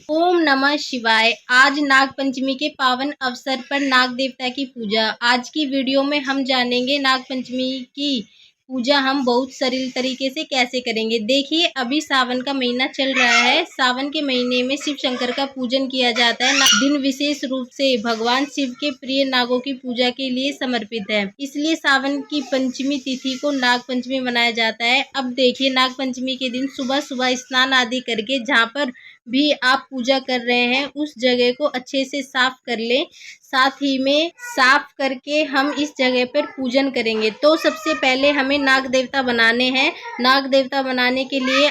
ओम नमः शिवाय। आज नाग पंचमी के पावन अवसर पर नाग देवता की पूजा। आज की वीडियो में हम जानेंगे नाग पंचमी की पूजा हम बहुत सरल तरीके से कैसे करेंगे। देखिए, अभी सावन का महीना चल रहा है। सावन के महीने में शिव शंकर का पूजन किया जाता है। दिन विशेष रूप से भगवान शिव के प्रिय नागों की पूजा के लिए समर्पित है, इसलिए सावन की पंचमी तिथि को नाग पंचमी मनाया जाता है। अब देखिए, नाग पंचमी के दिन सुबह सुबह स्नान आदि करके जहाँ पर भी आप पूजा कर रहे हैं उस जगह को अच्छे से साफ कर लें। साथ ही में साफ करके हम इस जगह पर पूजन करेंगे। तो सबसे पहले हमें नाग देवता बनाने हैं। नाग देवता बनाने के लिए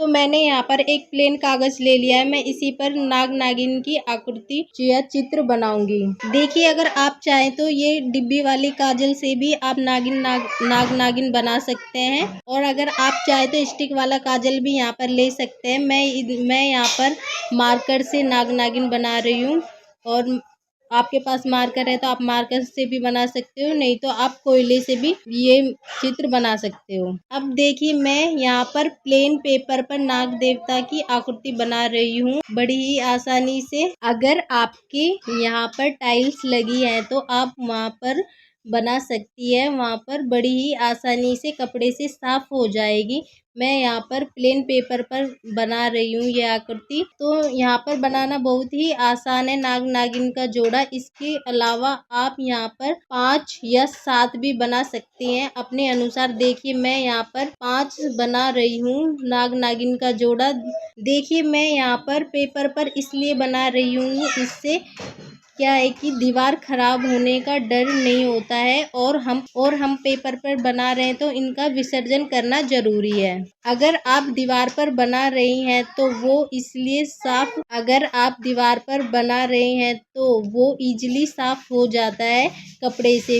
मैंने यहाँ पर एक प्लेन कागज ले लिया है। मैं इसी पर नाग नागिन की आकृति या चित्र बनाऊंगी। देखिए, अगर आप चाहें तो ये डिब्बी वाली काजल से भी आप नाग नागिन बना सकते हैं, और अगर आप चाहे तो स्टिक वाला काजल भी यहाँ पर ले सकते हैं। मैं यहाँ पर मार्कर से नाग नागिन बना रही हूँ, और आपके पास मार्कर है तो आप मार्कर से भी बना सकते हो, नहीं तो आप कोयले से भी ये चित्र बना सकते हो। अब देखिए, मैं यहाँ पर प्लेन पेपर पर नाग देवता की आकृति बना रही हूँ बड़ी ही आसानी से। अगर आपके यहाँ पर टाइल्स लगी है तो आप वहाँ पर बना सकती है, वहाँ पर बड़ी ही आसानी से कपड़े से साफ हो जाएगी। मैं यहाँ पर प्लेन पेपर पर बना रही हूँ ये आकृति। तो यहाँ पर बनाना बहुत ही आसान है नाग नागिन का जोड़ा। इसके अलावा आप यहाँ पर 5 या 7 भी बना सकते हैं अपने अनुसार। देखिए, मैं यहाँ पर 5 बना रही हूँ नाग नागिन का जोड़ा। देखिए, मैं यहाँ पर पेपर पर इसलिए बना रही हूँ, इससे क्या है कि दीवार खराब होने का डर नहीं होता है, और हम पेपर पर बना रहे हैं तो इनका विसर्जन करना जरूरी है। अगर आप दीवार पर बना रही हैं तो वो इसलिए साफ अगर आप दीवार पर बना रहे हैं तो वो इजीली साफ हो जाता है कपड़े से।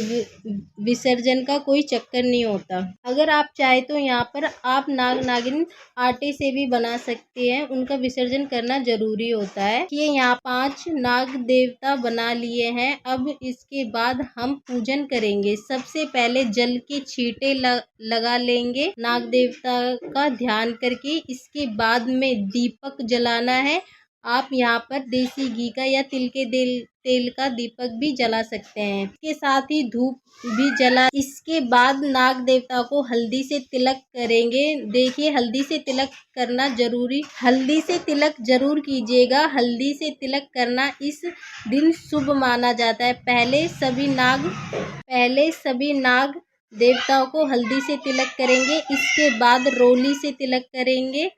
विसर्जन का कोई चक्कर नहीं होता। अगर आप चाहे तो यहाँ पर आप नाग नागिन आटे से भी बना सकते हैं, उनका विसर्जन करना जरूरी होता है। कि यहाँ 5 नाग देवता बना लिए हैं। अब इसके बाद हम पूजन करेंगे। सबसे पहले जल के छींटे लगा लेंगे नाग देवता का ध्यान करके। इसके बाद में दीपक जलाना है। आप यहाँ पर देसी घी का या तिल के तेल का दीपक भी जला सकते हैं। इसके साथ ही धूप भी जला। इसके बाद नाग देवता को हल्दी से तिलक करेंगे। देखिए, हल्दी से तिलक करना हल्दी से तिलक जरूर कीजिएगा। हल्दी से तिलक करना इस दिन शुभ माना जाता है। पहले सभी नाग देवताओं को हल्दी से तिलक करेंगे, इसके बाद रोली से तिलक करेंगे,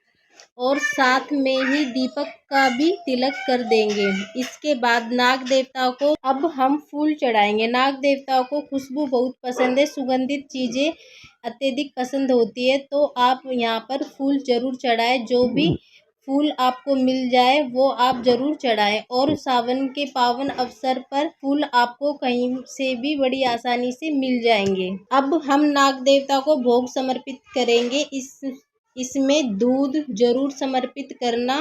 और साथ में ही दीपक का भी तिलक कर देंगे। इसके बाद नाग देवताओं को अब हम फूल चढ़ाएंगे। नाग देवताओं को खुशबू बहुत पसंद है, सुगंधित चीजें अत्यधिक पसंद होती है। तो आप यहाँ पर फूल जरूर चढ़ाएं। जो भी फूल आपको मिल जाए वो आप जरूर चढ़ाएं। और सावन के पावन अवसर पर फूल आपको कहीं से भी बड़ी आसानी से मिल जाएंगे। अब हम नाग देवता को भोग समर्पित करेंगे। इसमें दूध जरूर समर्पित करना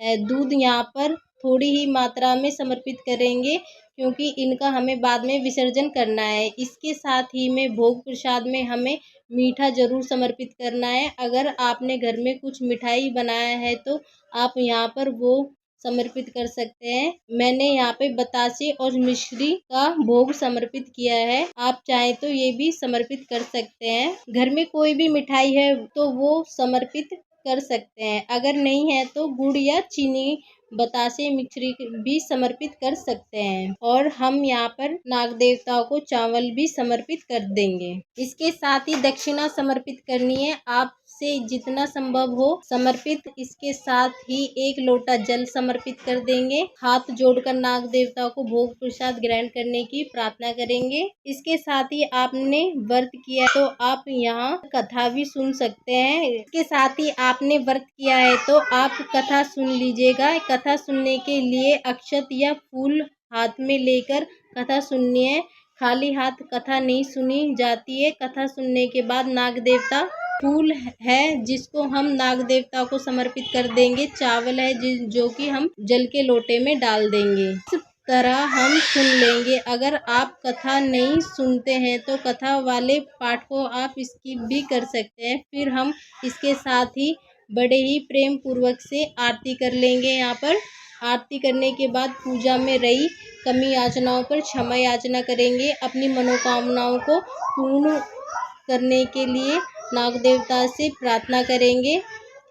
है। दूध यहाँ पर थोड़ी ही मात्रा में समर्पित करेंगे, क्योंकि इनका हमें बाद में विसर्जन करना है। इसके साथ ही में भोग प्रसाद में हमें मीठा जरूर समर्पित करना है। अगर आपने घर में कुछ मिठाई बनाया है तो आप यहाँ पर वो समर्पित कर सकते हैं। मैंने यहाँ पे बतासे और मिश्री का भोग समर्पित किया है। आप चाहें तो ये भी समर्पित कर सकते हैं। घर में कोई भी मिठाई है तो वो समर्पित कर सकते हैं। अगर नहीं है तो गुड़ या चीनी, बतासे, मिश्री भी समर्पित कर सकते हैं। और हम यहाँ पर नाग देवताओं को चावल भी समर्पित कर देंगे। इसके साथ ही दक्षिणा समर्पित करनी है, आपसे जितना संभव हो समर्पित। इसके साथ ही 1 लोटा जल समर्पित कर देंगे। हाथ जोड़कर नाग देवताओं को भोग प्रसाद ग्रहण करने की प्रार्थना करेंगे। इसके साथ ही आपने व्रत किया तो आप यहाँ कथा भी सुन सकते हैं। इसके साथ ही आपने व्रत किया है तो आप कथा सुन लीजिएगा। कथा सुनने के लिए अक्षत या फूल हाथ में लेकर कथा सुननी है। खाली हाथ कथा नहीं सुनी जाती है। कथा सुनने के बाद नाग देवता फूल है जिसको हम नाग देवता को समर्पित कर देंगे। चावल है जो कि हम जल के लोटे में डाल देंगे। इस तरह हम सुन लेंगे। अगर आप कथा नहीं सुनते हैं तो कथा वाले पाठ को आप स्किप भी कर सकते हैं। फिर हम इसके साथ ही बड़े ही प्रेम पूर्वक से आरती कर लेंगे। यहाँ पर आरती करने के बाद पूजा में रही कमी याचनाओं पर क्षमा याचना करेंगे। अपनी मनोकामनाओं को पूर्ण करने के लिए नाग देवता से प्रार्थना करेंगे।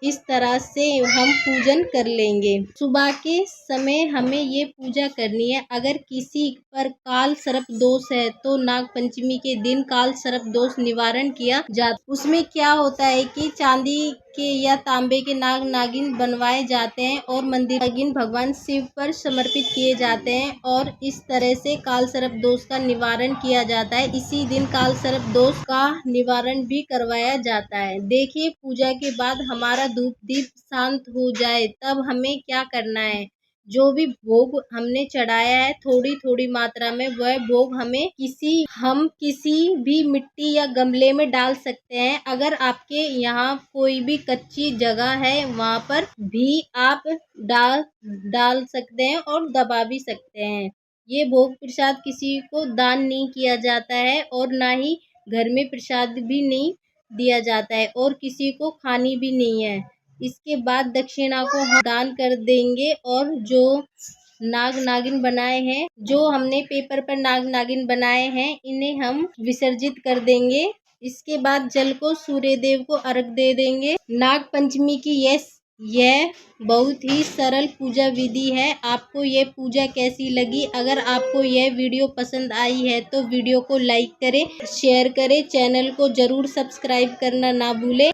इस तरह से हम पूजन कर लेंगे। सुबह के समय हमें ये पूजा करनी है। अगर किसी पर काल सर्प दोष है तो नाग पंचमी के दिन काल सर्प दोष निवारण किया जाता। उसमें क्या होता है कि चांदी के या तांबे के नाग नागिन बनवाए जाते हैं और मंदिर नागिन भगवान शिव पर समर्पित किए जाते हैं और इस तरह से काल सर्प दोष का निवारण किया जाता है। इसी दिन काल सर्प दोष का निवारण भी करवाया जाता है। देखिए, पूजा के बाद हमारा धूप दीप शांत हो जाए तब हमें क्या करना है। जो भी भोग हमने चढ़ाया है थोड़ी थोड़ी मात्रा में, वह भोग हम किसी भी मिट्टी या गमले में डाल सकते हैं। अगर आपके यहाँ कोई भी कच्ची जगह है वहाँ पर भी आप डाल सकते हैं और दबा भी सकते हैं। ये भोग प्रसाद किसी को दान नहीं किया जाता है और ना ही घर में प्रसाद भी नहीं दिया जाता है और किसी को खानी भी नहीं है। इसके बाद दक्षिणा को हम दान कर देंगे और जो नाग नागिन बनाए हैं, जो हमने पेपर पर नाग नागिन बनाए हैं, इन्हें हम विसर्जित कर देंगे। इसके बाद जल को सूर्य देव को अर्घ दे देंगे। नाग पंचमी की यह बहुत ही सरल पूजा विधि है। आपको यह पूजा कैसी लगी? अगर आपको यह वीडियो पसंद आई है तो वीडियो को लाइक करें, शेयर करें, चैनल को जरूर सब्सक्राइब करना ना भूलें।